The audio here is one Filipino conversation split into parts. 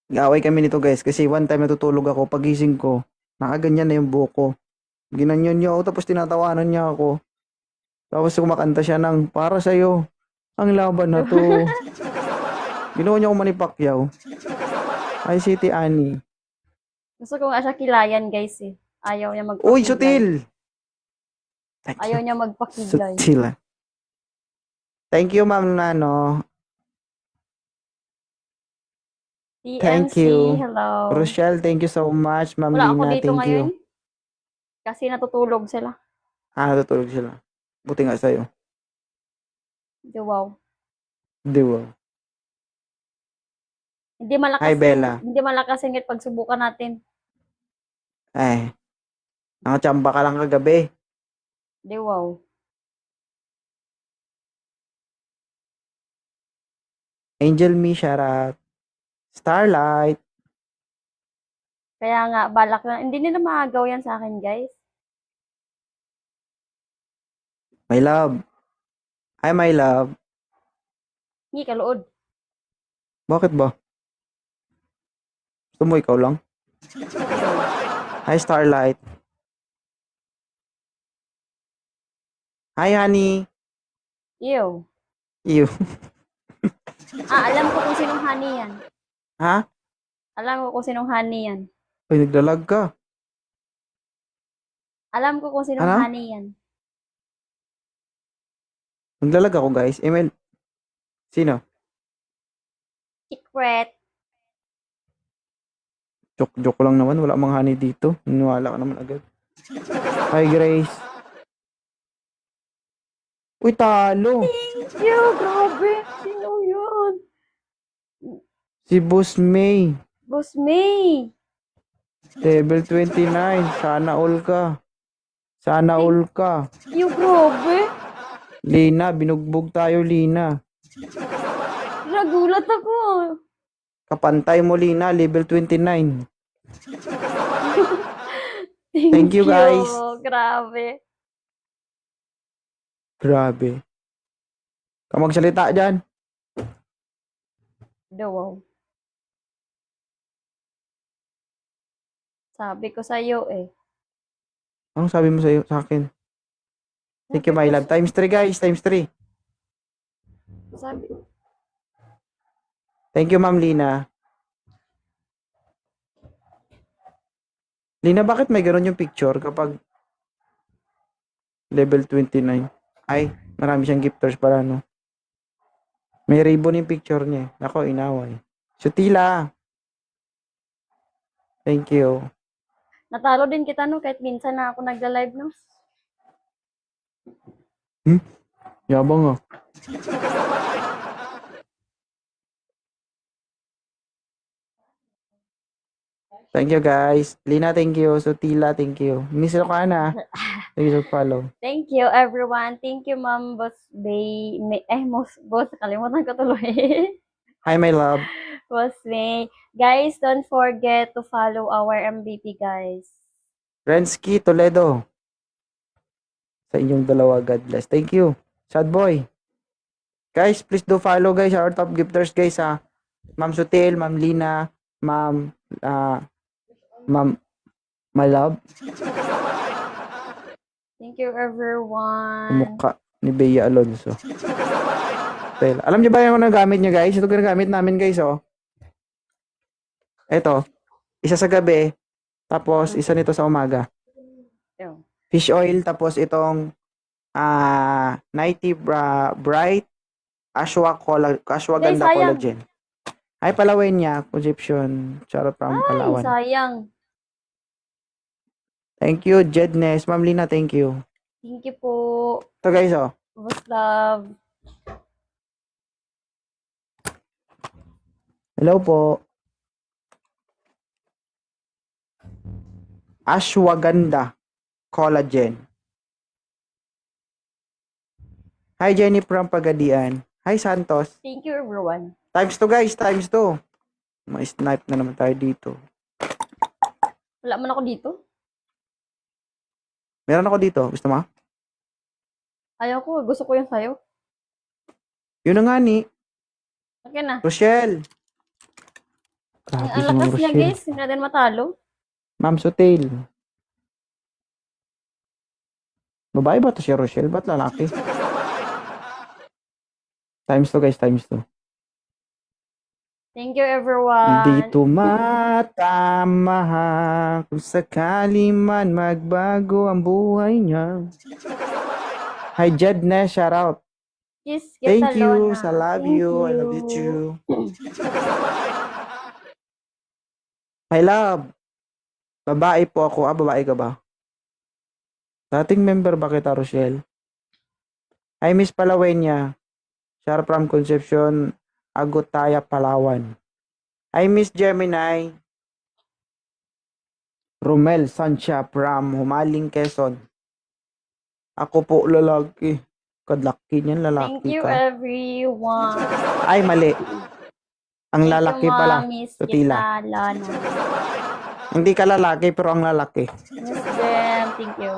Nag-away kami nito guys kasi one time natutulog ako, pagising ko, nakaganyan na yung buhok ko. Ginanyan niya ako tapos tinatawanan niya ako. Tapos kumakanta siya ng para sa'yo. Ang laban na to. Ginawa niya ako Manny Pacquiao. Ay, City Annie. Gusto ko nga siya kilayan, guys, eh. Ayaw niya Uy, magpakiglay. sutil! Thank Ayaw you. niya magpakiglay. Sutil. Thank you, ma'am Nano. Thank TMC, you. hello. Rochelle, thank you so much. Ma'am Wala ako Lina, dito thank ngayon you. kasi natutulog sila. Natutulog sila. Buti nga sa'yo. Wow. Di ba? Hindi malakas Hi, Bella. hindi malakas ingit pag subukan natin. Ay, nakachamba ka lang kagabi. Wow. Angel Me, shout out. Starlight. Kaya nga, balak na. Hindi nila maagaw yan sa akin, guys. My love. Hi, my love. Hindi, kalood. Bakit ba? Gusto mo ikaw lang? Hi, Starlight. Hi, honey. Ew. You. Alam ko kung sinong honey yan. Ha? Alam ko kung sinong honey yan. Ay, naglalag ka. Alam ko kung sinong Ano? honey yan. Naglalag ako, guys. Email. Sino? Secret. Joke lang naman. Wala mang honey dito. Niniwala ka naman agad. Hi, Grace. Uy, talo. Thank you. Grabe. Sino yun? Si Boss May. Boss May. Level 29. Sana all ka. Sana all ka. Ew, grabe. Lina, binugbog tayo, Lina. Nagulat ako. Kapantay mo, Lina. Level 29. Thank you, guys. Grabe. Grabe. Ka magsalita dyan. Wow. Sabi ko sa'yo eh. Anong sabi mo sa akin? Thank you, my love. Times 3, guys. Times 3. Sabi, Thank you, Ma'am Lina. Lina, bakit may ganun yung picture kapag level 29? Ay, marami siyang gifters para, no? May ribbon yung picture niya. Ako, inaway. Sutila. Thank you. natalo din kita no kahit minsan na ako nagla-live no. Yabang ah. Thank you, guys. Lina, thank you. Sutila, thank you. Miss ka na. Thank you for follow. Thank you everyone. Thank you Ma'am Boss Bay. Boss, kalimutan ko tuloy. Hi, my love. Boss May. Guys, don't forget to follow our MVP guys. Rensky Toledo. Sa inyong dalawa, God bless. Thank you. Sad boy. Guys, please do follow guys our top gifters guys ha. Ma'am Sutil, Ma'am Lina, Ma'am Ma'am my love. Thank you everyone. Mukha ni Bea Alonso. Well, alam niyo ba yung nagamit niyo guys? Ito ginagamit namin guys oh. Ito, isa sa gabi, tapos isa nito sa umaga. Ew. Fish oil, tapos itong Nighty Bright Ashwagandha sayang. Collagen. Ay, Palawan niya, Concepcion. Charot from Ay, Palawan. sayang. Thank you, Jedness. Ma'am Lina, thank you. Thank you po. Ito guys, oh. Boss Love. Hello po. Ashwagandha Collagen. Hi, Jenny from Pagadian. Hi, Santos. Thank you everyone. Times 2 guys, times 2. May snipe na naman tayo dito. Wala man ako dito. Meron ako dito. Gusto mo? Ayaw ko. Gusto ko yung sayo. Yun na nga ni. Okay na. Rochelle. Grabe Ang si Ma'am lakas niya, Rochelle. guys. Hindi natin matalo. Ma'am Sotail. Babae ba to si Rochelle? Ba't lalaki? Times 2 guys, times 2. Thank you, everyone. Di tumatama kung sakali man magbago ang buhay niya. Hi Jedne, shout out. Kiss Thank kita, you, Lona. I love Thank you, I love you too. Hi love. Babae po ako. Babae ka ba? Dating member ba kita, Rochelle? Hi Miss Palawenya. Shout out from Concepcion, Agutaya, Palawan. Hi Miss Gemini. Romel Sancha from Humaling, Quezon. Ako po lalaki. Kadlaki niyan, Thank lalaki you, ka. everyone. Ay, mali. Ang Thank lalaki you, pala. Miss Tutila. kita, Lona. Hindi ka lalaki, pero ang lalaki. Miss Jem, thank you.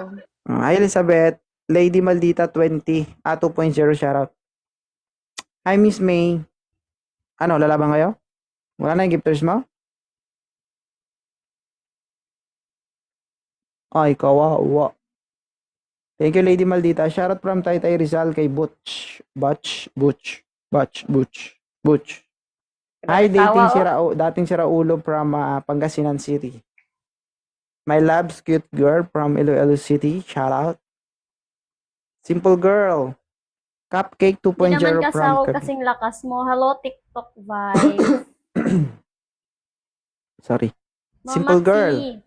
Hi Elizabeth. Lady Maldita 20. 2.0 shoutout. Hi Miss May. Ano, lalaban kayo? Wala na yung gifters mo? Ay, kawawa. Thank you, Lady Maldita. Shoutout from Taytay Rizal kay Butch. Butch. Hi, Tawa, dating si Raulo from Pangasinan City. My love's cute girl from Iloilo City. Shoutout. Simple girl. Cupcake Hindi 2.0 naman kasi from ako kasing lakas mo. Hello, TikTok vibes. Sorry. Mama Simple girl. T.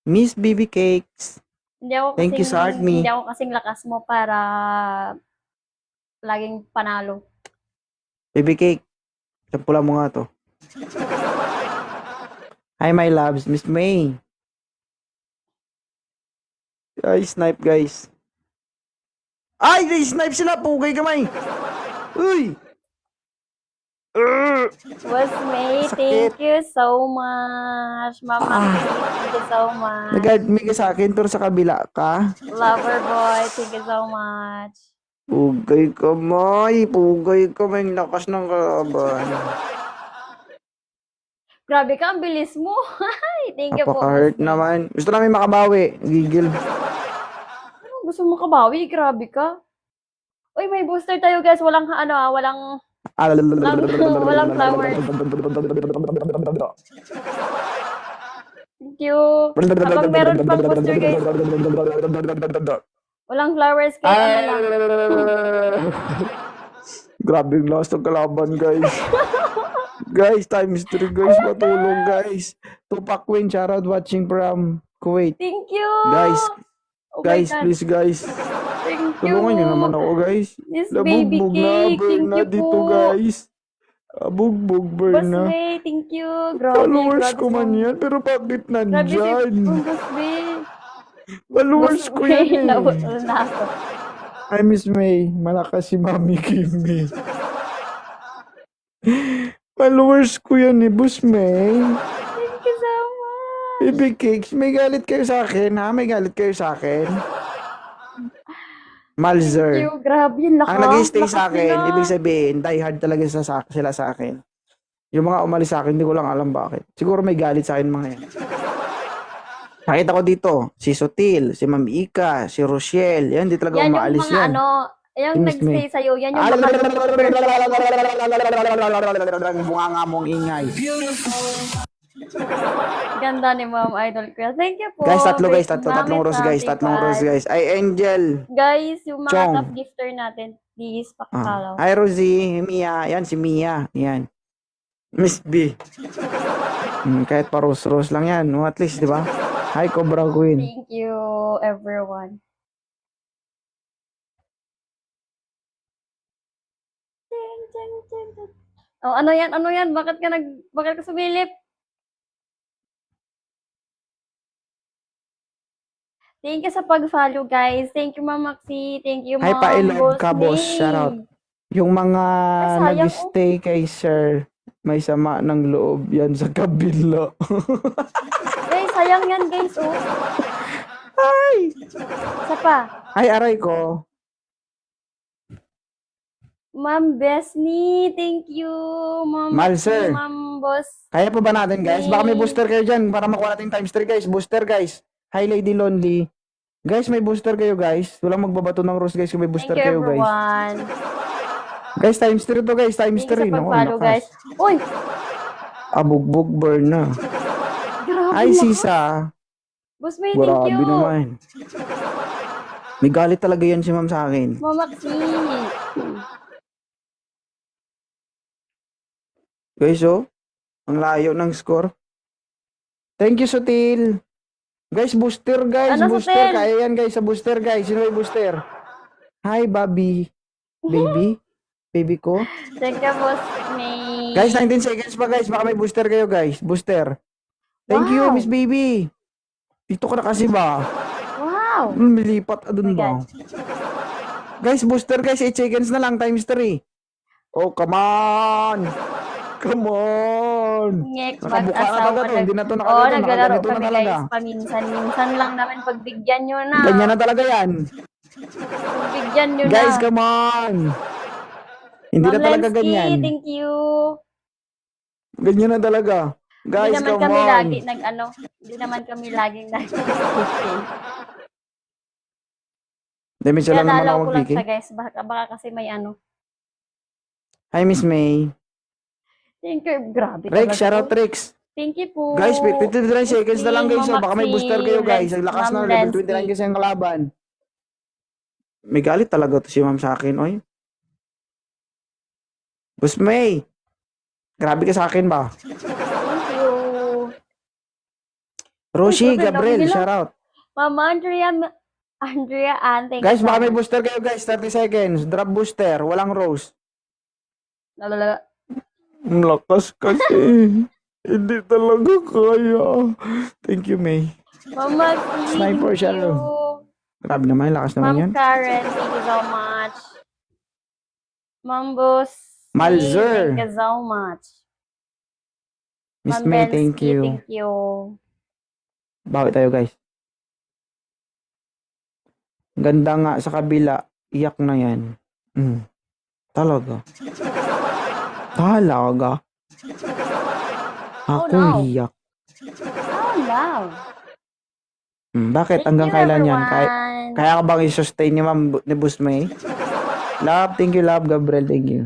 Miss BB Cakes. Hindi ako Thank you, kasing, Sartme. hindi ako kasing lakas mo para laging panalo. BB Cake. Sampula mo nga to. Hi, my loves. Miss May. Ay, snipe, guys. Ay, snipe sila. Pugay kamay. Uy. Was May, Sakit. thank you so much. Mama T, thank you so much. Nag-guard me ka sa akin, pero sa kabila ka. Lover boy, thank you so much. Pugay kamay. Pugay kamay. Ang lakas ng kalaban. Grabe ka, ang bilis mo. Thank you po. Napaka-hurt Boss May. naman. Gusto namin makabawi. Gigil. Ano, gusto mo kabawi? Grabe ka. Uy, may booster tayo guys. Walang walang walang flowers. Thank you. Habang meron pang booster guys. Walang flowers kaya ano lang. Grabe yung last ng kalaban, guys. Guys, times 3, guys. Matulong, guys. Tupac Queen, shoutout watching from Kuwait. Thank you. Guys, Oh my guys, God. please, guys. Thank you. Tulungan nyo naman ako, guys. This baby Labugbog na, cake. burn Thank na you dito, po. guys. Bugbog, burn Boss na. May, thank you. Grabe. Followers grabe ko man si- yan, pero bakit Grabe si nandyan? Boss May. Followers Boss ko May, yan eh. nawala na ako. Hi, Miss May. Malakas si Mami Kimi. Followers ko yan eh, Boss May. Thank you so much. Baby Cakes, may galit kayo sa akin, ha? May galit kayo sa akin? Thank Malzer. you. Grabe yung lakas. Ang nag-stay Lakas sa akin, nila. ibig sabihin, die hard talaga sila sa akin. Yung mga umalis sa akin, hindi ko lang alam bakit. Siguro may galit sa akin mga yan. Nakita ko dito, si Sotil, si Ma'am Ika, si Rochelle, yan, di talaga Yan yung umaalis mga yan. yung Si Miss nag-stay May. sa'yo. Yan yung mga Bunga nga mong ingay. ganda ni Ma'am Idol Kuya. Thank you po. Guys, tatlo guys, Mami tatlong rose guys, Santi tatlong rose Pai. guys. Ay, Angel. Guys, yung mga Chong. top gifter natin, please pakipollow. Hi, Rosie, Mia. Yan, si Mia. Yan. Miss B. Kahit pa rose lang yan. No, at least, di ba? Hi, Cobra Queen. Thank you, everyone. Ting, ting, ting, ting. Oh, ano yan? Ano yan? Bakit ka sumilip? Thank you sa pag-follow, guys. Thank you, Ma'am Maxi. Thank you, Hi, Ma'am Pa-Elog ka, boss. May. Shout out. Yung mga Ay, sayang, nag-stay kay Sir, may sama ng loob yan sa kabila. Guys, sayang yan, guys. Oh. Hi! Isa pa. Hi, aray ko. Ma'am Besnie, thank you. Ma'am Mahal, sir. Ma'am boss. Kaya pa ba natin, guys? Baka may Hey. booster kayo dyan para makuha natin times 3, guys. Booster, guys. Hi, Lady Lonely. Guys, may booster kayo, guys. Walang magbabato ng rose, guys, kung may booster Thank you, kayo, guys. everyone. Guys, times 3 to, guys. Times Thank you 3. sa pag-follow, guys. Uy! Abugbog burn na. Grabe Ay, naman. Sisa. Boss May, thank Grabe you. naman. May galit talaga yan si ma'am sa akin. Mama Maxi. Guys, oh. Ang layo ng score. Thank you, Sutil. Guys, booster, guys. Ano, Booster. Sutil? Kaya yan, guys. Sa booster, guys. Sino may booster? Hi, Bobby. Baby? Baby ko? Thank you, Boss May. Guys, 19 seconds pa, guys. Baka may booster kayo, guys. Booster. Thank you, Wow. Miss Baby. Dito ka na kasi ba? Wow. Milipat adun Oh my ba? God. Guys, booster, guys. 8 seconds na lang. Times 3. Oh, come on. Come on. Ngek, Nakabuka na mag-asawa talaga to. Hindi na to Oo, nakalito. naglalaro Nakaganito na kami, talaga. guys. Paminsan-minsan lang namin pagbigyan nyo na. Ganyan na talaga yan. Pagbigyan nyo na. Guys, come on. Hindi na Ma'am talaga Lensky, ganyan. thank you. Ganyan na talaga. Guys, Hindi naman come kami on. lagi hindi naman kami laging Hindi, minsan lang naman Pinadalaw ako ko lang mag-PK. siya, guys. Baka kasi may ano. Hi, Miss May. Thank you. Grabe Rex, talaga shoutout to. Rex. Thank you po. Guys, 59 seconds na lang, guys. Ma'am Oh. Baka may Maxine, booster kayo, guys. Ang lakas Ma'am na, level Lensky. 29 kasi ang kalaban. May galit talaga to si ma'am sa akin, oy. Boss May. Grabe ka sa akin ba? Thank you. Roshi, Uy, grabe, Gabriel, dami nila. shoutout. Mama Andrea Ann, thank Guys, you so baka may much. booster kayo, guys. 30 seconds. Drop booster. Walang rose. Lalala. Ang lakas kasi. Hindi talaga kaya. Thank you, May. Mama Maxine, Sniper thank siya, you. Grabe naman, lakas naman yan. Ma'am Karen, thank you so much. Ma'am Boss, Malzer. thank you so much. Miss Ma'am May, thank Bensky, you. Thank you. Bawi tayo, guys. Ganda nga sa kabila. Iyak na yan. Talaga. Talaga. Ako no. iyak. Oh, love. Bakit? Thank Hanggang you, kailan yan? everyone. Kaya ka bang i-sustain ni Ma'am ni Boss May? Love, thank you, love. Gabriel, thank you.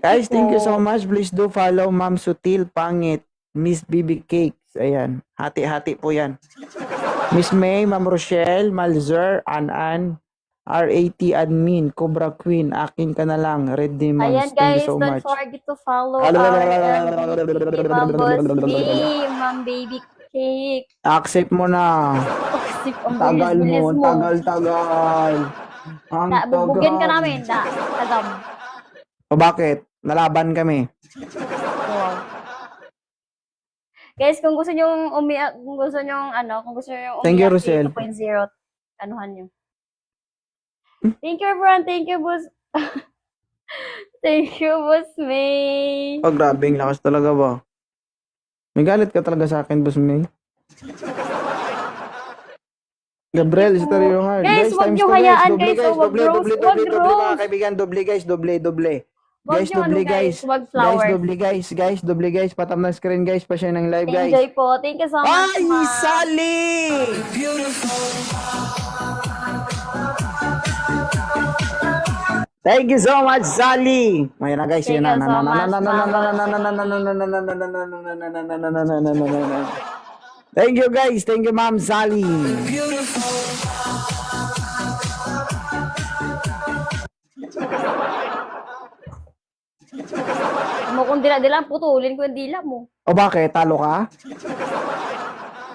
Guys, thank you so much. Please do follow Ma'am Sutil Pangit, Miss BB Cakes. Ayan. Hati-hati po yan. Miss May, Ma'am Rochelle, Malzer, An, RAT Admin, Cobra Queen, akin ka na lang, Red Demons. Ayan, Thank guys, you so don't much. forget to follow our Ma'am Boss B, Ma'am Baby Cake. Accept mo na. Sip, ang Tagal bilis-bilis mo, mo. tagal. Ang Bubugin ka tagal. namin. Tagam. O bakit? Nalaban kami. Wow. Guys, kung gusto nyo umiyak, kung gusto nyo umiyak, Thank you, Rosel. 2.0, anuhan nyo. Thank you, everyone. Thank you, Boss. Thank you, Boss May. Oh, grabe, ang lakas talaga ba? May galit ka talaga sa akin, Boss May. Gabriel, ito yung heart. Guys, wag times nyo two, hayaan, Doble, guys. Wag doble, rose, doble, wag doble, doble, mga rose. kaibigan. Doble, guys. Doble, doble. Wag Guys, nyo doble, guys. Wag Guys, flower. doble, guys. Guys, doble, guys. Patam ng screen, guys. Pa-share ng live, guys. Enjoy po. Thank you so much, Ay, ma'am. Sally! Thank you so much, Sally. Ayan na, guys. Thank Yan na. you so much, ma'am. Thank you, guys. Thank you, Ma'am Sally. Mo kung dila-dila, putulin ko yung dila mo. O bakit? Talo ka?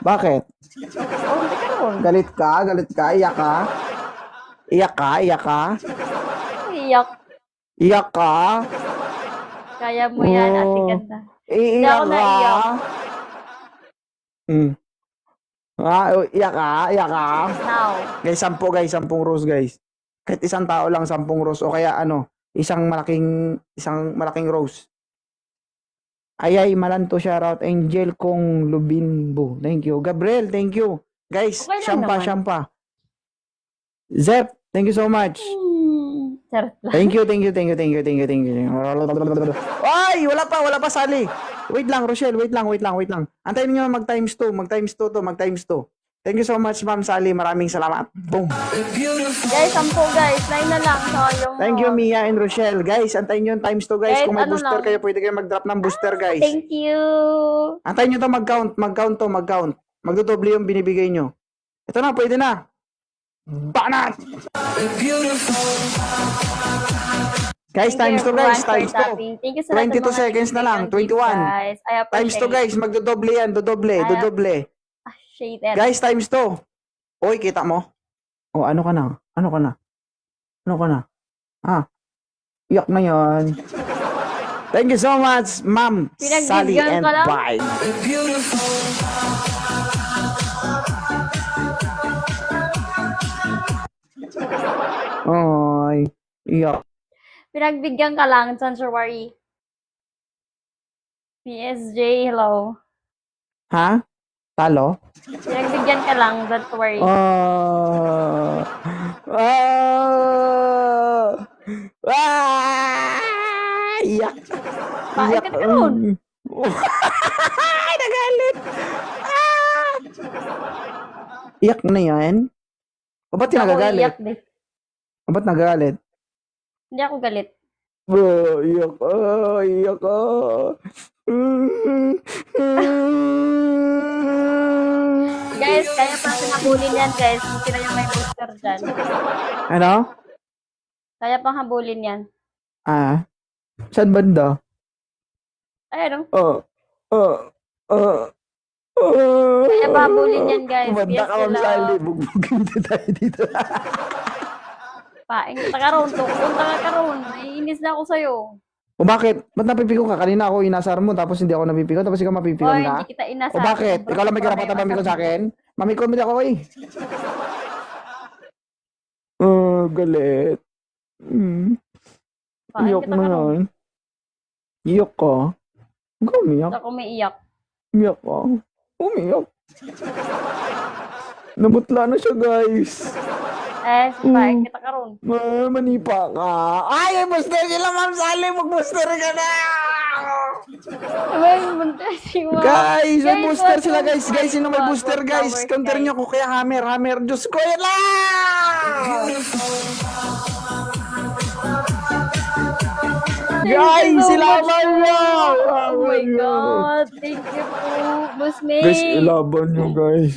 Bakit? Oh, hindi ka ron. Galit ka? Galit ka? Iyak ka? Iyak ka? Iyak ka? Iyak. Iyak ka? Kaya mo yan, Oh. ate ganda. Iiyak ako ka? naiyak. Iyak ka? Iyak ka? Now. Guys, 10 guys, 10 rose guys. Kahit isang tao lang, 10 rose. O kaya ano, isang malaking rose. Ayay, Malanto, shoutout. Angel Kong Lubinbo. Thank you. Gabriel, thank you. Guys, Okay lang naman. Shampa. Zep, thank you so much. Charot lang. Thank you. Ay, Ay, wala pa, Sally. Wait lang, Rochelle, wait lang. Antayin niyo mag times 2, mag times 2. Thank you so much, Ma'am Sally. Maraming salamat. Boom. Guys, 10 guys. 9 na lang. Sayang Thank you, mo. Mia and Rochelle. Guys, antayin niyo yung times 2, guys. Guys, Kung may ano booster lang. kayo, pwede kayo mag-drop ng booster, guys. Thank you. Antayin niyo to mag-count. Magdodoble yung binibigay niyo. Ito na, pwede na. Banat! Guys, times 2, guys. Times 2. Thank you sa lahat ng 22 mga seconds na lang, nag-gift, 21. Guys. I Times 2, appreciate. guys. Magdodoble yan. Dodoble. Appreciate it. Guys, times 2. Oy, kita mo? Oh, ano ka na? Ah, iyak na yan. Thank you so much, Ma'am Sally Pinagbigyan and ka lang? bye. Oy, iyak. Pinagbigyan ka lang, Sanctuary. PSJ, hello. Ha? Talo? Pinagbigyan ka lang, don't worry. Ah. Iyak. Bakit ka nun? Ay, nagalit. Iyak na yan? O ba't yung Ako nagagalit? iyak din. O ba't nagagalit? Hindi ako galit. Iyak ka. Guys, kaya pa habulin yan, guys. Sila yung may booster dyan. Ano? Kaya pang habulin yan. Ah, saan banda? Ayun, Kaya pa habulin yan, guys. Kumanda Yes, ka, Ma'am hello. Sally. Bugbugin din tayo dito. Paing ka karon, punta ka karon. Naiinis na ako sa'yo. O bakit? Ba't napipiko ka? Kanina ako inasar mo, tapos hindi ako napipiko, tapos ikaw mapipikon Oy, ka? hindi kita inasar. O bakit? Sobrang Ikaw lang may problema karapatan mamikon sa akin? Mamikon mo ako eh. Galit. Paing Iyok kita na karon. yan. Iyok ka? Huwag ka umiyak. Ako may iyak. Umiyak ka. Umiyak. Namutla na siya, guys. Paing kita karon. Manipa ka. Ay, booster sila, Ma'am Sally. Mag-booster ka na. Ay, bunta si Ma'am. Guys, may Guys, booster wag sila, mo guys. Guys, sino may wag booster, flowers, guys? Counter guys. nyo ko kaya hammer. Diyos ko, yan lang! Guys, Thank you so sila much man po. yan! Oh my God. Thank you po, Boss May. Guys, ilaban nyo, guys.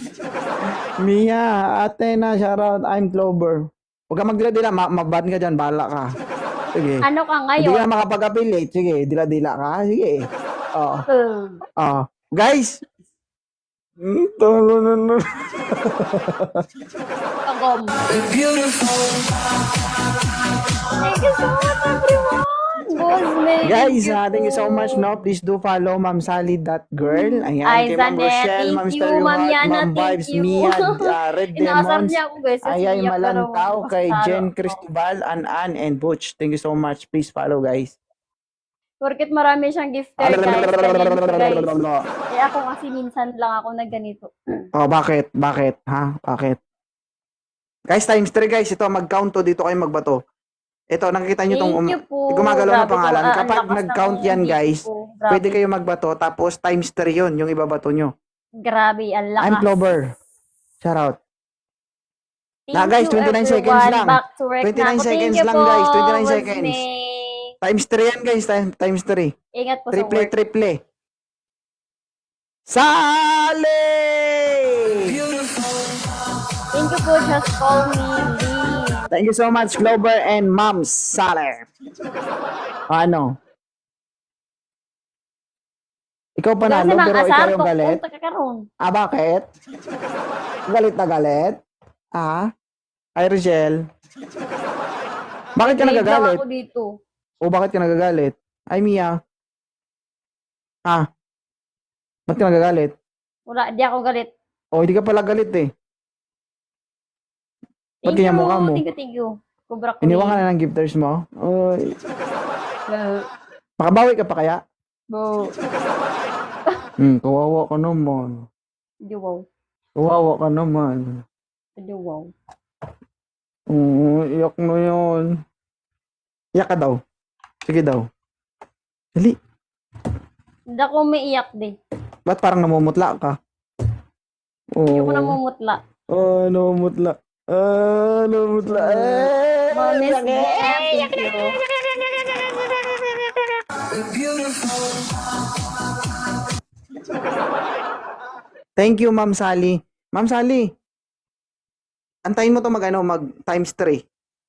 Mia, ate na, shoutout. I'm Clover. Huwag ka magdila-dila. Maban ka dyan. Bahala ka. Sige. Ano ka Hindi ngayon? ka makapag-affiliate. Sige, dila-dila ka. Sige. Oo. Guys! Talo na. Kagom. Thank you so much, everyone. Boss May. Guys, thank you so much. No, please do follow Ma'am Sally that girl. Ayan, Ay, kay Ma'am Zanet, Rochelle, Ma'am thank you, Stereo Ma'am Heart, Yana, Ma'am thank Vibes, you. Mia, Red Inaasar Demons, niya ako, guys. kasi Ayay iyak ka raw. Malantaw, kay Basta Jen raw. Cristobal, An, and Butch. Thank you so much. Please follow, guys. Porket marami siyang gifter, guys. Ganyan siya, guys. Eh ako kasi minsan lang ako na ganito. Oh, bakit? Bakit? Ha? Bakit? Guys, times 3, guys. Ito, mag-count to. Dito kayo magbato. Ito, nakikita nyo tong Thank you po. gumagalaw na Grabe pangalan. po, ang Kapag lakas nag-count ng yan, hindi guys, po. Grabe. pwede kayo magbato. Tapos times 3 yun, yung ibabato nyo. Grabe, ang lakas. I'm Clover. Shout out. Thank Na, guys, you, 29 seconds everyone. lang. Back to work 29 na ako. seconds Thank you lang, po, guys. 29 Boss seconds. May. Times 3 yan, guys. Times 3. Ingat po sa work. Triple. Sally! Thank you po, just call me Lee. Thank you so much, Clover and Ma'am Sally. Ano? Ikaw panalo, pero ikaw yung galit? Punta ka karon. Ah, bakit? Galit na galit? Ah? Ay, Rochelle. Bakit ka Grade lang nagagalit? ako dito. O bakit ka nagagalit? Ay, Mia. Ah? Bakit ka nagagalit? Wala, di ako galit. O, hindi ka pala galit eh. Ba't Thank you, kaya mukha mo? thank you. Kubra ko. Iniwan ka na ng gifters mo? Uy. Bo. Makabawi ka pa kaya? Bo. Kawawa ka naman. Wow. Kawawa ka naman. Wow. Iyak na yun. Iyak ka daw. Sige daw. Dali. Hindi ako umiiyak di. Ba't parang namumutla ka? Hindi ako Oo. namumutla. Namumutla. Namumutla. Miss Sakit. BM, thank you. Thank you, Ma'am Sally. Ma'am Sally, antayin mo to mag times 3.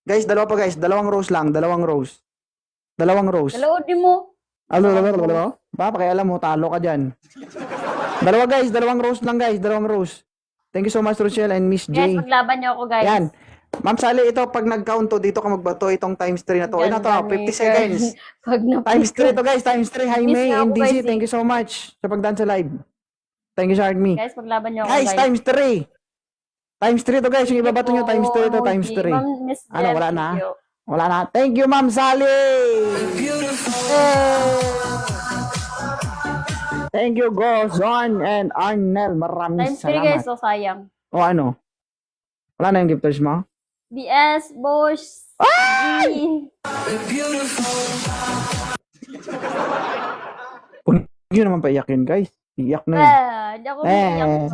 Guys, dalawa pa guys. Dalawang rows lang. Dalawang rows. Dalawang rows. Naloodin mo. Ba, pakialam mo, talo ka dyan. Dalawa guys, dalawang rows lang guys. Dalawang rows. Thank you so much, Rochelle and Miss Guys, J. maglaban niyo ako, guys. Yan. Ma'am Sally, ito, pag nag-count to, dito ka magbato itong times 3 na to. Ayun na to, Ganda ni 50 seconds. Pag Times 3 to guys, times 3. Hi Miss May na and ako, DC, guys, thank you so much sa pagdaan sa live. Thank you, Sharmi. Guys, maglaban niyo ako, Guys, guys. times 3. Times 3 to guys, yung ibabato nyo, times 3 to, times 3. Ma'am, Miss Ano, Jem, wala thank na? you. Wala na. Thank you, Ma'am Sally! Thank you, Gozon and Arnel. Maraming Times 3, guys, salamat. so sayang. O ano? Wala na yung gifters mo? BS, Bosch, G. Hindi naman paiyak yun, guys. Iyak na yun. Hindi ako umiiyak.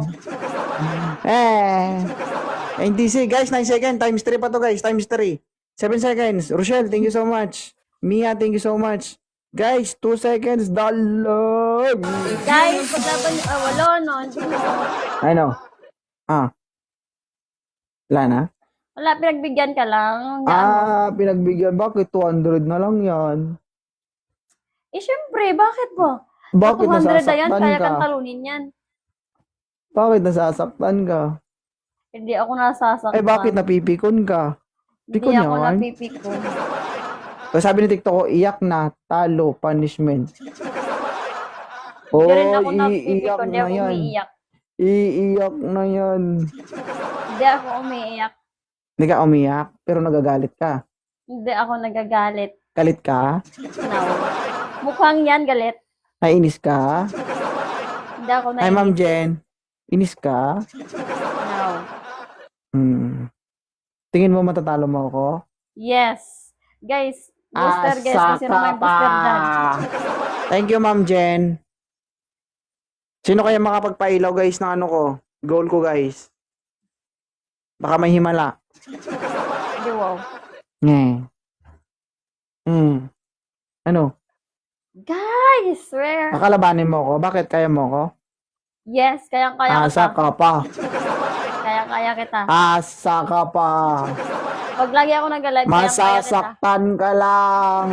And DC, guys, 9 seconds. Times 3 pa to, guys. Times 3. 7 seconds. Rochelle, thank you so much. Mia, thank you so much. Guys, 2 seconds. Dalag! Guys, maglaban niyo. Wala, no. Hindi mo. Ano? Wala na? Wala, pinagbigyan ka lang. Ano? Pinagbigyan. Bakit 200 na lang yan? Syempre, bakit ba? Bakit 200 na yan, nasasaktan kaya ka? kang talunin yan. Bakit nasasaktan ka? Hindi ako nasasaktan. Bakit napipikon ka? Hindi Pikon ako yan. napipikon. So, sabi ni TikTok ko, iyak na, talo, punishment. Hindi rin ako iiyak napipikon, hindi na ako yan. umiiyak. Iiyak na yan. Hindi ako umiiyak. Hindi ka umiyak, pero nagagalit ka. Hindi ako nagagalit. Galit ka? No. Mukhang yan, galit. Nainis ka? Hindi ako Ay, Ma'am nainis. Jen, inis ka? No. Tingin mo matatalo mo ako? Yes. Guys, booster guys. Kasi Asa naman ka booster dyan. pa. Thank you, Ma'am Jen. Sino kaya makapagpailaw, guys, ng ano ko? Goal ko, guys. Baka may himala. Hindi, wow. Ano? Guys, swear. Nakalabanin mo ako? Bakit kaya mo ako? Yes, kayang-kaya Asa kita. ka pa. Kaya-kaya kita. Asa ka pa. Pag lagi ako nag-live, kayang-kaya kita. Masasaktan ka lang.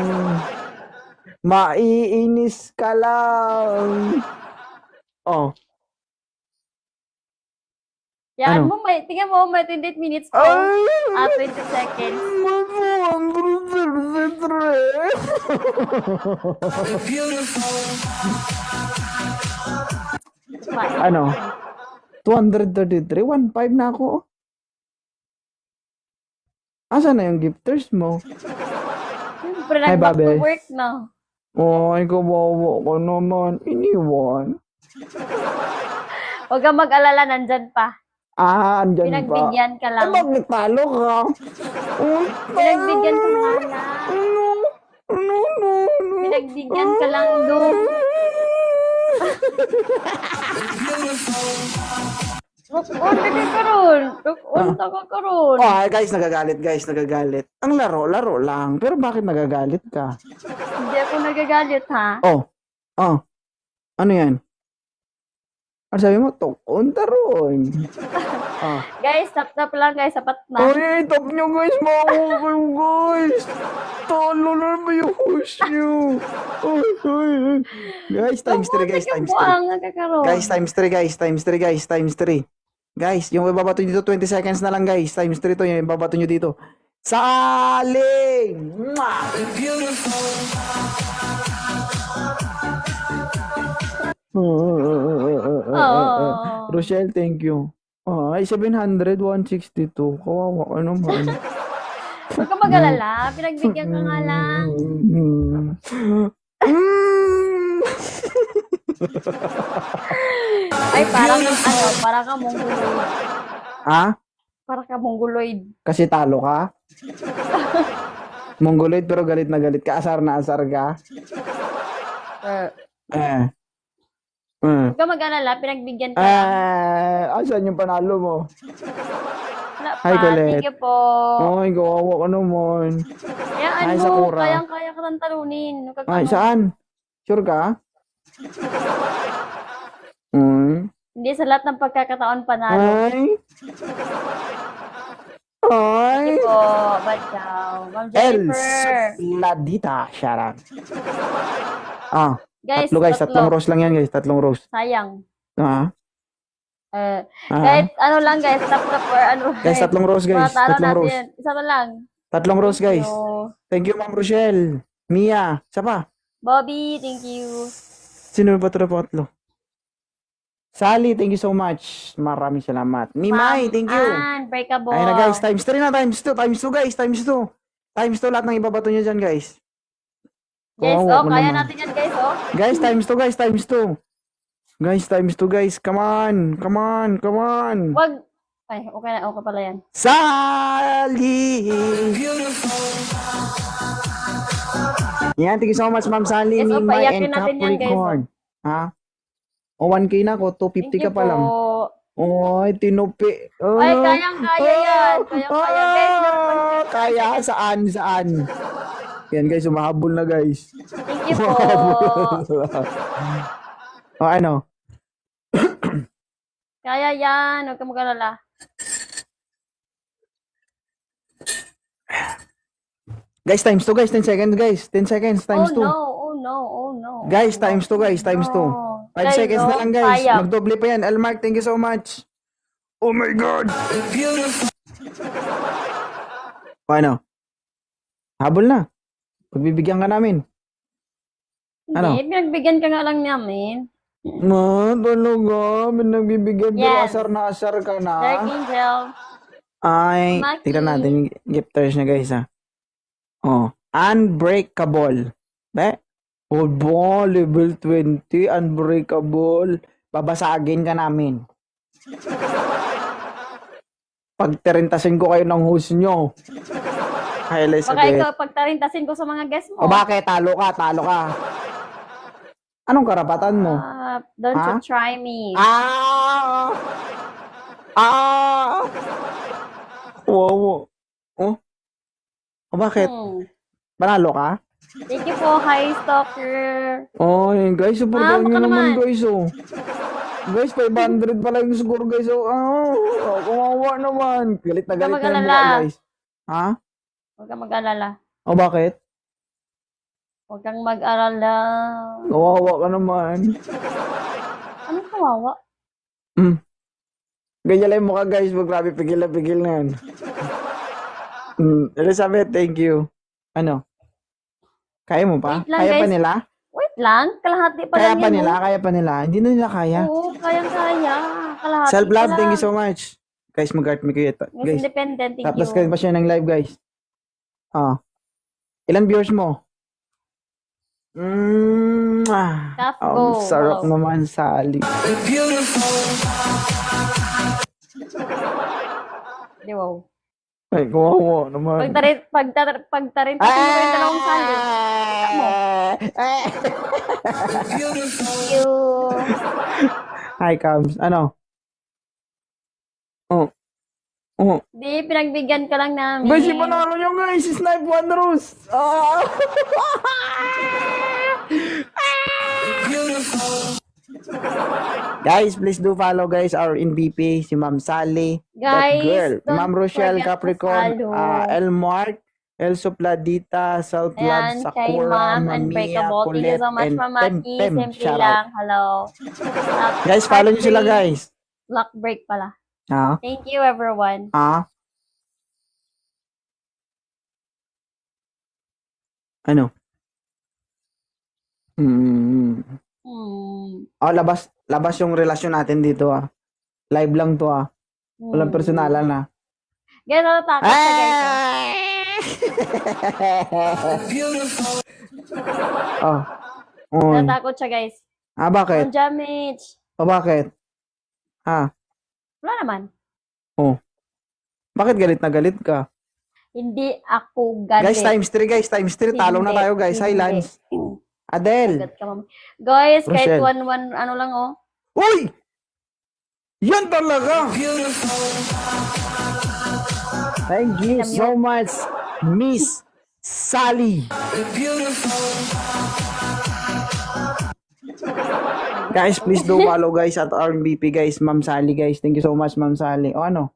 Maiinis ka lang. Oh. Yan Ano? mo, tingnan mo, may 28 minutes ko. Ay! 20 seconds. Fine. Ano? 233? 1.5 na ako. Asa na yung gifters mo? Siyempre, Hi, nag-back to Babe. work na. Ay, kawawa ko naman. Iniwan. Huwag kang mag-alala, nandyan pa. Andyan pa. Pinagbigyan ka Ay, lang. bakit talo ka? Uy, Pinagbigyan ka nga lang. No. Pinagbigyan ka lang doon. Rock-on ka karon. Rock-on ka karon. Oh, guys, nagagalit. Ang laro lang. Pero bakit nagagalit ka? Hindi ako nagagalit, ha? Oh. Ano yan? Ano sabi mo? Tokon taron. Guys, tap-tap lang, guys. Sapat na. Uy, top nyo guys, mga kayo guys. Talo na ba yung host nyo? Uy. Guys, times 3 guys, times 3. Buang nagkakaroon. Guys, times 3 guys, times 3. Guys, yung ibabato nyo dito, 20 seconds na lang guys. Times 3 to, yung ibabato nyo dito. Saling! Mwah! Rochelle, thank you. Ay, 700, 162. Kawawa ka naman. Huwag ka mag-alala. Pinagbigyan ka nga lang. Ay, parang ka mongoloid. Ha? Parang ka mongoloid. Kasi talo ka? Mongoloid pero galit na galit ka. Asar na asar ka? Hmm. Huwag ka mag-alala, pinagbigyan ka lang. Asan yung panalo mo? Wala Hi, pa, Colette. thank you po. Ay, kawawa ka naman. Hayaan Hi, mo, Sakura. kayang-kaya ka ng talunin. Huwag kang Ay, ano. saan? Sure ka? Hindi sa lahat ng pagkakataon panalo. Ay. Ay. Thank you po, Badyaw. Ma'am El Jennifer. Ladita. Sharan. Guys, Tatlo guys. Tatlong tatlo. rose lang yan guys. Tatlong rose. Sayang. Ah. Kahit ano lang guys, tap or ano. Guys, tatlong rose guys. Matalo Tatlong natin rose. yan. Isa na lang. Tatlong rose Thank guys. you. Thank you, Ma'am Rochelle. Mia. Isa pa. Bobby, thank you. Sino ba ito na patlo? Sally, thank you so much. Maraming salamat. Mimay, thank you. Unbreakable. Ayun na guys, times 3 na, times 2 guys, times 2. Times 2 lahat ng ibabato nyo dyan guys. Guys, Kawawa ko kaya naman. natin yan guys, oh. Guys, times 2 guys, times 2. Guys, times 2 guys, come on, come on, come on. Wag. Ay, okay na, okay pala yan. Sally! Yan, thank you so much, Ma'am Sally, Yes, Mimay, paiyakin and natin yan, guys, Capricorn. Ha? O, 1K na ako, 250 Thank you ka pa lang. po. Oy, tinupi. Ay, kayang-kaya yan. Kayang-kaya, guys. Kaya, saan? Yan guys, umahabol na guys. Thank you po. O ano? Kaya yan. Huwag ka mag-alala. Guys, times 2 guys, 10 seconds guys. 10 seconds, times 2. Oh no. Guys, times 2 guys, times 2. 5 Guys, seconds na oh, lang guys. sayang. Magdoble pa yan. Elmark, thank you so much. Oh my God. O ano? Habol na. Pagbibigyan ka namin. Ano? Hindi, pinagbigyan ka nga lang namin. Talaga? Nagbibigyan Yes. asar na asar ka na. Dark Angel. Ay, Maki. tignan natin yung gifters niya guys ha. Oh, Unbreakable. Be? Oh, bo, level 20, Unbreakable. Babasagin ka namin. Pagtarintasin ko kayo ng host nyo. Highlights Baka agad. ikaw pagtarintasin ko sa mga guests mo. O bakit? Talo ka. Anong karapatan mo? Don't Ha? you try me. Wow. Oh? O bakit? Panalo ka? Thank you po, hi stalker. Oh, yun, guys, supportan baka nyo naman, naman. guys, oh. Guys, 500 pala yung score, guys, oh. Kumawa naman. Galit na Huwag ka galit na yung mag-alala. mukha, guys. Ha? Huwag kang mag-alala. O bakit? Huwag kang mag-alala. Kawawa ka naman. Anong kawawa? Ganyan lang yung mukha, guys. Grabe, pigil na yan. Elizabeth, thank you. Ano? Kaya mo pa? Wait lang, Kaya pa guys. nila? Wait lang, kalahati pa Kaya lang pa yan. nila? Kaya pa nila? Hindi na nila kaya. Oo, kayang-kaya. Kalahati Self-love, pa thank you lang. so much. Guys, mag-art me kayo. Miss Guys, Independent, thank tapos you. kayo pa siya ng live, guys. Ilan viewers mo? Tough Ang go. sarap Wow. naman, Sally. Di wow. Ay, kawawa naman. Pagtarin, kasi mo yung dalawang sali. Thank you. Hi, Cams. Ano? Oh. Di, pinagbigyan ka lang namin. Guys, yung panalo nyo, guys. Snipe Wonders. Guys, please do follow, guys, our MVP, si Ma'am Sally. Guys, that girl. don't Ma'am Rochelle forget to Capricorn. follow. Elmark. El Sopladita, South Love, Ayan, kay Sakura, Ma'am Mia, Unbreakable. Thank you Colette, so much, and Ma'am Maki. Pem. Simple Shout out. lang. Hello. Guys, follow nyo sila, guys. Lock break pala. Ha? Thank you, everyone. Ha? Ano? Oh, labas yung relasyon natin dito, ah. Live lang to, ah. Walang personalan, ah. Guys, natatakot siya, guys. Oh. Oh. Natatakot siya, guys. Bakit? Ang damage. Bakit? Wala naman. Bakit galit na galit ka? Hindi ako galit. Guys, times 3, guys. Times 3. Talo na Hindi. tayo, guys. Hi, Hindi. Lance. Adele. Agad ka, ma'am. Guys, kahit Rochelle. 1-1, ano lang, oh. Uy! Yan talaga! Thank you so much, Miss Sally. Guys, please do follow guys at RMBP guys, Ma'am Sally guys. Thank you so much, Ma'am Sally. O ano?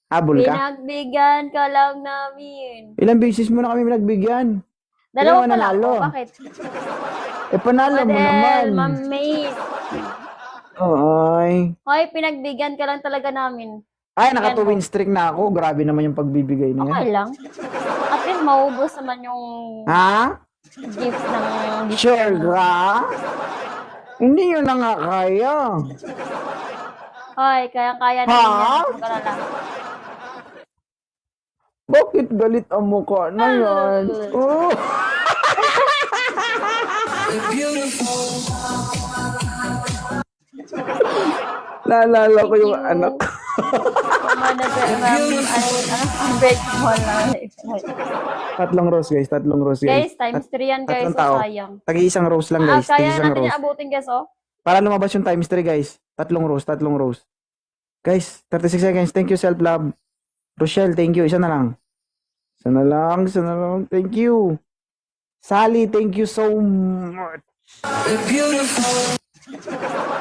Habol ka? Pinagbigyan ka lang namin. Ilang beses mo na kami nagbigyan? Dalawa Ikaw pa lang. nanalo. Oh, bakit? Panalo mo naman. Adele, Ma'am May. Ay. Hoy, pinagbigyan ka lang talaga namin. Ay, naka 2 win streak na ako. Grabe naman yung pagbibigay niya. Okay lang. At least maubos naman yung Ha? gift ng Sure ka? Hindi yun na nga kaya. Hoy, kaya-kaya namin Ha? yan. Mag-alala. Bakit galit ang mukha na yan? Oh. Naalala ko yung anak. Unbreakable na. Tatlong rose guys, tatlong rose guys. Guys, times 3 yan guys. Tatlong So tao. sayang. Tagi-isang rose lang Ah, guys, kaya tagi-isang natin rose. yung abutin guys, oh. Para lumabas yung times 3 guys. Tatlong rose, tatlong rose. Guys, 36 seconds. Thank you, self-love. Rochelle, thank you. Isa na lang. Isa na lang, isa na lang. Thank you. Sally, thank you so much.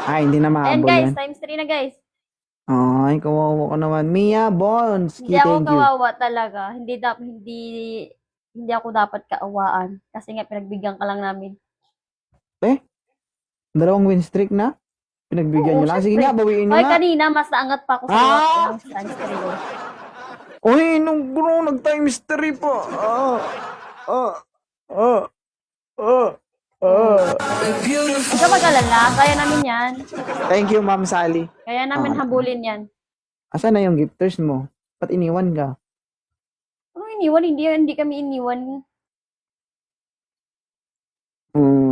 Ay, hindi na Ayan mahabol guys, yan. times 3 na guys. Ay, kawawa ko naman. Mia Bonski, Hindi ako thank you. kawawa talaga. Hindi ako dapat kaawaan. Kasi nga pinagbigyan ka lang namin. Dalawang win streak na. Pinagbigyan Oo, nyo lang. Sige syempre. nga, bawiin nyo Hoy, nga. kanina mas naangat pa ako sa times 3 yun. Uy, nung bro, nag-times 3 pa. Huwag ka mag-alala. Kaya namin yan. Thank you, Ma'am Sally. Kaya namin habulin yan. Asan na yung gifters mo? Ba't iniwan ka? Ano iniwan? Hindi kami iniwan.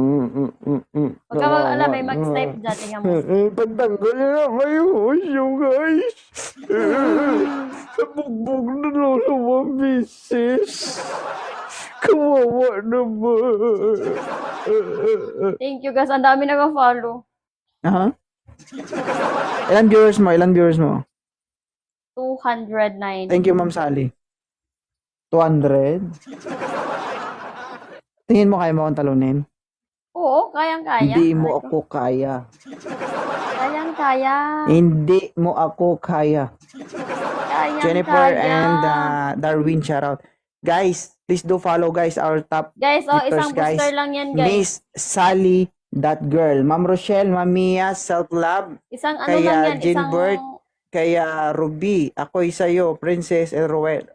Huwag ka mag-alala. May mag-snipe dyan. Tingnan mo. Pagtanggal na kayo, guys. Sa bugbog na lang sa mga bisis. Kawawa naman. Thank you guys. Ang dami nag-follow. Aha. Ilan viewers mo? Ilan viewers mo? 209. Thank you, Ma'am Sally. 200? Tingin mo kaya mo akong talunin? Oo, kayang-kaya. Hindi mo ako kaya. Kayang-kaya. Hindi mo ako kaya. Kayang-kaya. Jennifer and Darwin, shout out. Guys, please do follow guys our top Guys, isang gifters, booster lang yan, guys. Miss Sally, that girl. Ma'am Rochelle, Ma'am Mia, Self-Love, Isang ano kaya lang yan. Gilbert, kaya Ruby, ako'y sa'yo, Princess and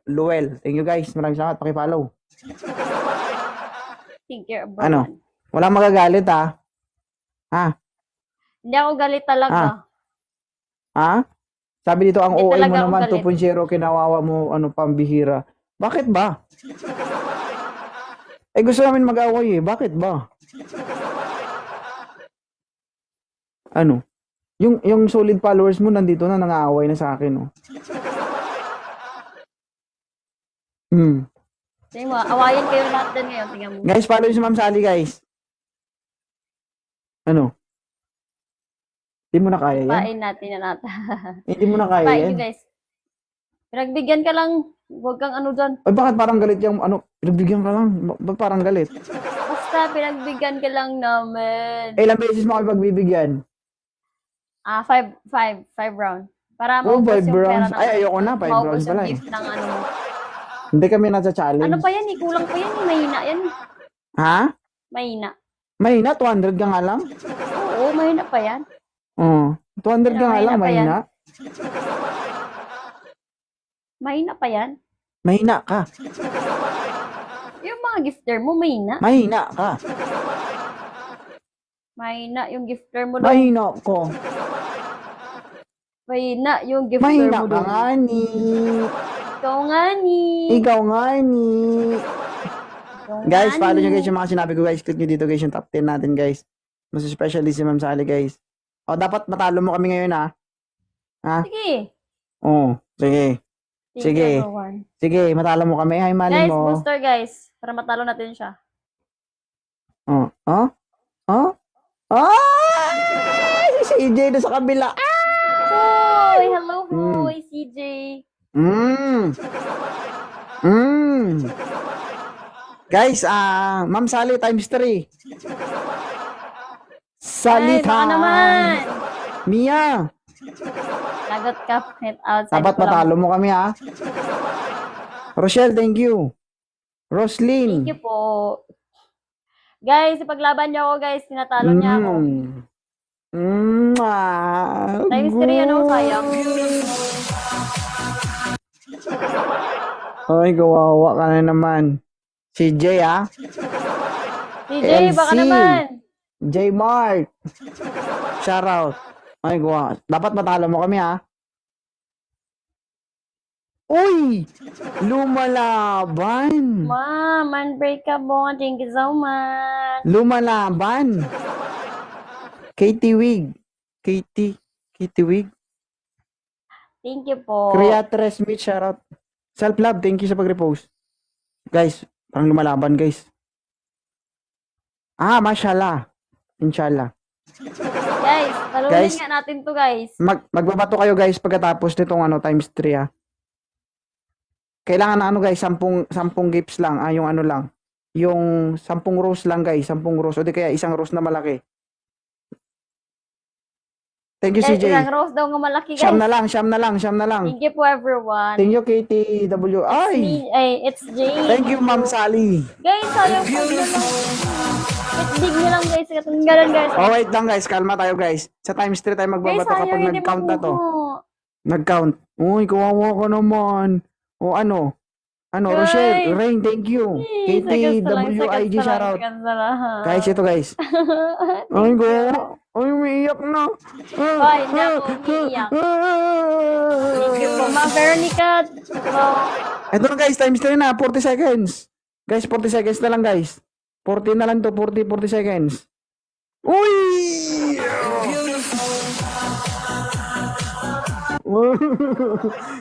Luel. Thank you guys. Maraming salamat. Pakipollow. Think you're above Ano? one. Walang magagalit ha? Ha? Hindi ako galit talaga. Ha? Sabi dito, ang Hindi OA mo talaga ako naman, galit. 2.0, kinawawa mo, ano, pambihira. Bakit ba? Gusto namin mag-away eh. Bakit ba? Ano? Yung solid followers mo nandito na nang-aaway na sa akin, oh. Tingnan mo, awayin kayo lahat din ngayon. Tingnan mo. Guys, follow nyo si Ma'am Sally, guys. Ano? Hindi mo na kaya yan? Pain natin na natin. Hindi mo na kaya Pain yan? nyo guys. Pinagbigyan ka lang. Huwag kang ano dyan. Ay, bakit parang galit yung, ano, pinagbigyan ka lang? Ba't parang galit? Basta pinagbigyan ka lang namin. Ilang beses mo kami pagbibigyan? 5 round. Para Oh, maubos 5 yung pera rounds. ng... Ay, ayoko na, 5 maubos rounds yung pala eh. gift ng ano mo. Hindi kami nasa challenge. Ano pa yan eh? Kulang pa yan eh. Mahina yan. Ha? Mahina. Mahina? 200 ka nga lang? Oo, mahina pa yan. Oo. 200 ka nga lang, Mahina pa yan. mahina. Mahina pa yan. Mahina ka. Yung mga gifter mo, mahina. Mahina ka. Mahina yung gifter mo doon. Mahina ko. Mahina yung gifter Mahina mo ka doon. nga ni. Ikaw nga ni. Ikaw nga ni. Ikaw Guys, nga follow ni. nyo guys yung mga sinabi ko guys. Click nyo dito guys yung top 10 natin guys. Mas especially si Ma'am Sally guys. O, dapat matalo mo kami ngayon ha. Sige. Oo, sige. Thank Sige. you, everyone. Sige, matalo mo kami. Hi, mali Guys, mo. booster guys. Para matalo natin siya. Oh, oh, oh, ah! Si CJ na sa kabila. Hoy! Hello, Mm. hoy, CJ. Mm. Mm. Guys, Ma'am Sally times 3. Ay, Salita. baka naman. Mia, Lagot ka. Hit outside dapat ko lang. matalo mo kami ha. Rochelle, thank you. Roslyn. Thank you po. Guys, ipaglaban niyo ako, guys. Tinatalo niya ako. Times 3, ano, sayang. Ay, kawawa ka na naman. Si Jay, ha? CJ, baka LC. naman. J Mark. Shout out. Ay, gawa. Dapat matalo mo kami, ha? Uy! Lumalaban. Ma'am, unbreakable. Thank you so much. Lumalaban. Katie Wig. Katie Wig. Thank you po. Creatress Meet, shout out. Self-love, thank you sa pag-repost. Guys, parang lumalaban, guys. Mashallah. Inshallah. Guys, talunin Guys. nga natin to, guys. Magbabato kayo, guys, pagkatapos nitong times 3, ha. Kailangan na guys, 10 gifts lang. Yung ano lang. Yung 10 rows lang, guys. 10 rows. O di kaya isang rows na malaki. Thank you, Guys, CJ. isang rose daw nga malaki, guys. Siyam na lang. Thank you po, everyone. Thank you, KTW. Ay! It's Jane. Thank you, Ma'am Sally. Guys, sayang po nyo lang. Big nyo lang, guys. Katunggalan, guys. Oh, wait lang, guys. Kalma tayo, guys. Sa times 3 tayo Guys, magbabato sayang kapag hindi nag-count na to. makuha. Nag-count. Uy, kawawa ka naman. O ano? Guys. Rochelle, Rain, thank you. KTWIG, shoutout. Guys, ito guys. Ay, go. Ay, umiiyak na. Ay, hindi ako umiiyak. Thank you po, Ma Veronica. Ito na guys, times 3 na, 40 seconds. Guys, 40 seconds na lang guys. 40 na lang to, 40 seconds. Uy!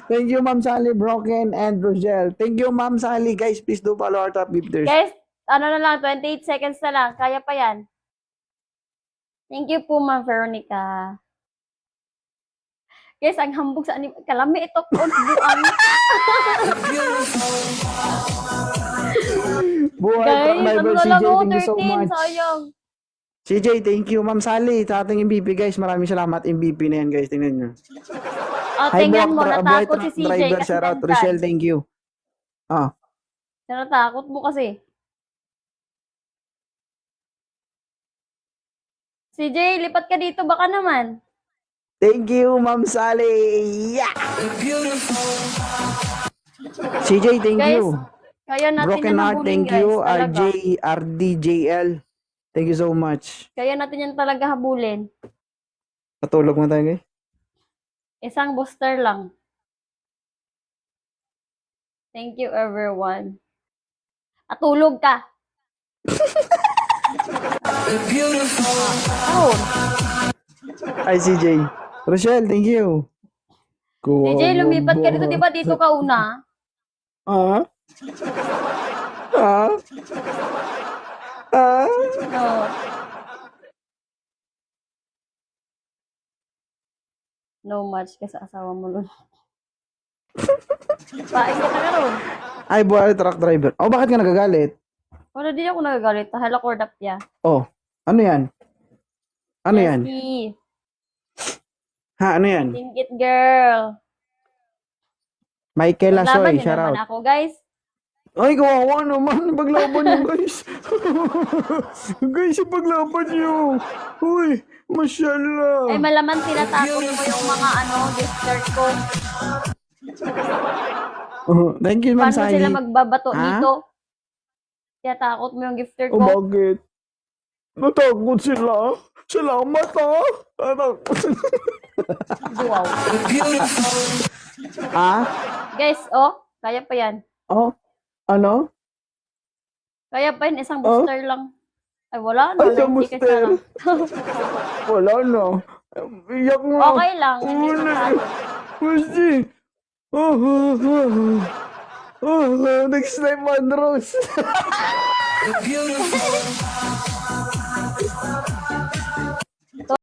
Thank you, Ma'am Sally, Broken, and Rosel. Thank you, Ma'am Sally. Guys, please do follow our top gifters. Guys, ano na lang, 28 seconds na lang. Kaya pa yan. Thank you po, Ma Veronica. Guys, ang hambog sa anime. Kalami ito po. Buhay Guys, truck ano driver, na lang CJ, ako, thank you so 13. much. Sayang. CJ, thank you. Ma'am Sally, sa ating MVP, guys. Maraming salamat. MVP na yan, guys. Tingnan nyo. Tingnan mo, Buhay natakot truck si CJ. driver, kasi shout out. nandyan. Rochelle, thank you. Natakot mo kasi. CJ, lipat ka dito. Baka naman. Thank you, Ma'am Sally. Yeah! CJ, thank Guys, you. Kaya natin Broken yan Heart, habulin, thank guys. you. Talaga. RDJL, thank you so much. Kaya natin yan talaga habulin. Patulog mo tayo, guys. Isang booster lang. Thank you, everyone. At tulog ka. Oh, Ay, CJ. Rochelle, thank you. CJ, lumipat ka dito. Di ba dito ka una? Ah? Ah? Ah? No. No match ka sa asawa mo nun. Paing ka na ron. Ay, buhay truck driver. Oh, bakit ka nagagalit? Wala din ako nagagalit. Hala ko dapya. Oh, ano yan? Ano yan? Jessie, Ha, ano yan? Tingkit girl. Michael Laban Lasoy, niyo shout naman out. ako, guys. Ay, kawawa naman. Paglaban niyo, guys. Guys, paglaban niyo. Uy, mashallah. Ay, malaman tinatakot mo yung mga gifter ko. Thank you, Ma'am Paano Sally. sila magbabato Ha? dito? Tinatakot mo yung gifter Oh, ko. bakit? Natakot sila. Salamat, ha? Natakot sila. Wow. Ah? Guys, kaya pa yan. Oh? Ano? Kaya pa yan, isang booster lang. Ay, wala na. Ay, isang 90 ka na lang. Wala na. Iyak nga. Okay lang. Hindi Wala. masyado. Kasi. Next time, Andros.